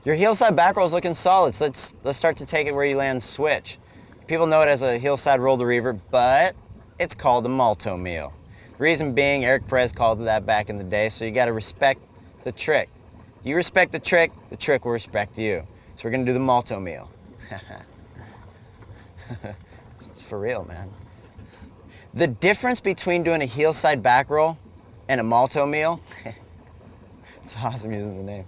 Your heel side back roll is looking solid. So let's start to take it where you land switch. People know it as a heel side roll to revert, but it's called a malto meal. The reason being, Eric Perez called it that back in the day, so you gotta respect the trick. You respect the trick will respect you. So we're gonna do the malto meal. It's for real, man. The difference between doing a heel side back roll and a malto meal, it's awesome using the name.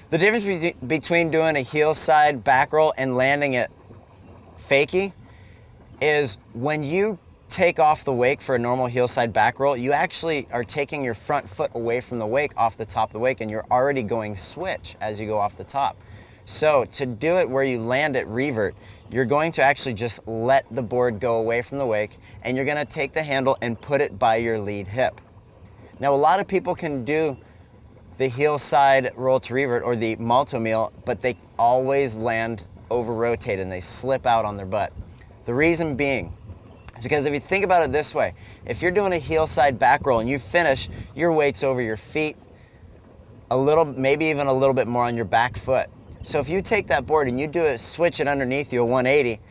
The difference between doing a heel side back roll and landing it fakie is when you take off the wake for a normal heel side back roll, you actually are taking your front foot away from the wake off the top of the wake, and you're already going switch as you go off the top. So to do it where you land at revert, you're going to actually just let the board go away from the wake, and you're gonna take the handle and put it by your lead hip. Now, a lot of people can do the heel side roll to revert or the malto meal, but they always land over rotated and they slip out on their butt. The reason being is because if you think about it this way, if you're doing a heel side back roll and you finish, your weight's over your feet, a little, maybe even a little bit more on your back foot. So if you take that board and you do it, switch it underneath you, a 180,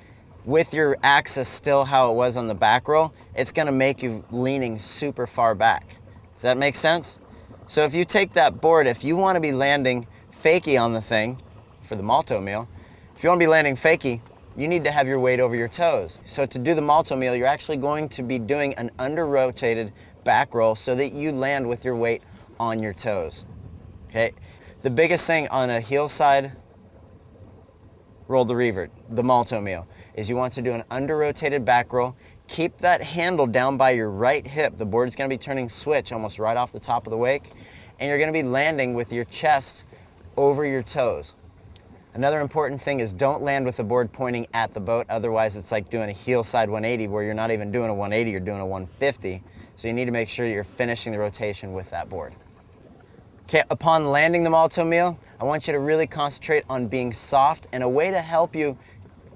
with your axis still how it was on the back roll, it's gonna make you leaning super far back. Does that make sense? So if you take that board, if you wanna be landing fakie on the thing, for the malto meal, if you wanna be landing fakie, you need to have your weight over your toes. So to do the malto meal, you're actually going to be doing an under-rotated back roll so that you land with your weight on your toes, okay? The biggest thing on a heel side roll to revert, the malto meal, is you want to do an under-rotated back roll. Keep that handle down by your right hip. The board's gonna be turning switch almost right off the top of the wake, and you're gonna be landing with your chest over your toes. Another important thing is don't land with the board pointing at the boat, otherwise it's like doing a heel side 180 where you're not even doing a 180, you're doing a 150. So you need to make sure you're finishing the rotation with that board. Okay, upon landing the malto meal, I want you to really concentrate on being soft, and a way to help you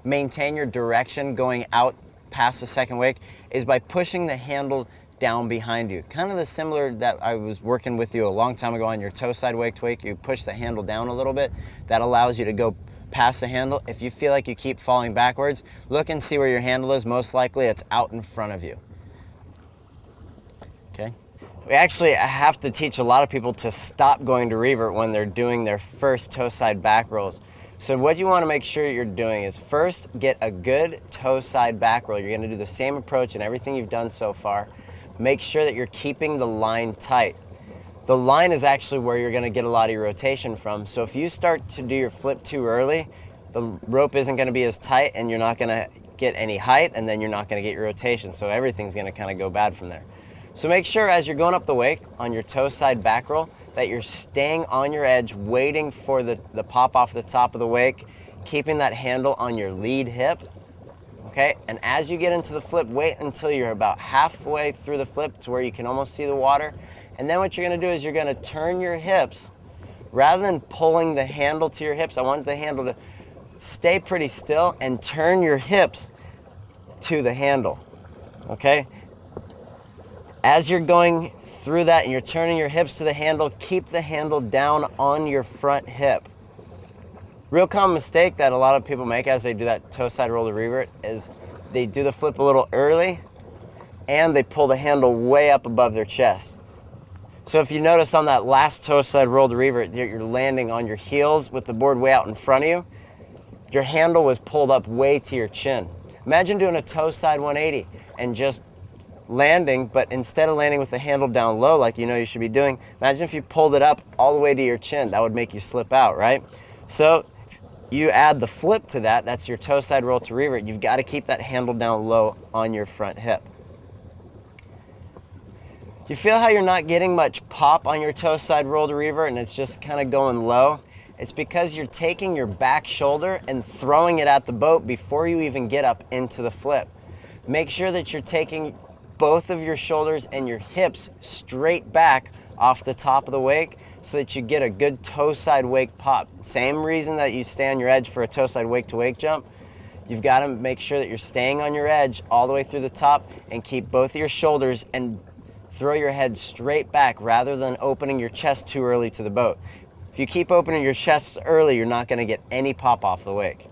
maintain your direction going out past the second wake is by pushing the handle down behind you. Kind of the similar that I was working with you a long time ago on your toe side wake to wake. You push the handle down a little bit. That allows you to go past the handle. If you feel like you keep falling backwards, look and see where your handle is. Most likely it's out in front of you. Okay. We actually have to teach a lot of people to stop going to revert when they're doing their first toe side back rolls. So what you want to make sure you're doing is first get a good toe side back roll. You're going to do the same approach in everything you've done so far. Make sure that you're keeping the line tight. The line is actually where you're going to get a lot of your rotation from. So if you start to do your flip too early, the rope isn't going to be as tight and you're not going to get any height, and then you're not going to get your rotation. So everything's going to kind of go bad from there. So make sure as you're going up the wake on your toe side back roll that you're staying on your edge, waiting for the pop off the top of the wake, keeping that handle on your lead hip, okay? And as you get into the flip, wait until you're about halfway through the flip to where you can almost see the water. And then what you're gonna do is you're gonna turn your hips. Rather than pulling the handle to your hips, I want the handle to stay pretty still and turn your hips to the handle, okay? As you're going through that and you're turning your hips to the handle, keep the handle down on your front hip. Real common mistake that a lot of people make as they do that toe side roll to revert is they do the flip a little early and they pull the handle way up above their chest. So if you notice on that last toe side roll to revert, you're landing on your heels with the board way out in front of you. Your handle was pulled up way to your chin. Imagine doing a toe side 180 and just landing, but instead of landing with the handle down low like you know you should be doing, imagine if you pulled it up all the way to your chin. That would make you slip out, right? So you add the flip to that, that's your toe side roll to revert. You've got to keep that handle down low on your front hip. You feel how you're not getting much pop on your toe side roll to revert and it's just kind of going low? It's because you're taking your back shoulder and throwing it at the boat before you even get up into the flip. Make sure that you're taking both of your shoulders and your hips straight back off the top of the wake so that you get a good toe side wake pop. Same reason that you stay on your edge for a toe side wake to wake jump. You've got to make sure that you're staying on your edge all the way through the top and keep both of your shoulders and throw your head straight back rather than opening your chest too early to the boat. If you keep opening your chest early, you're not gonna get any pop off the wake.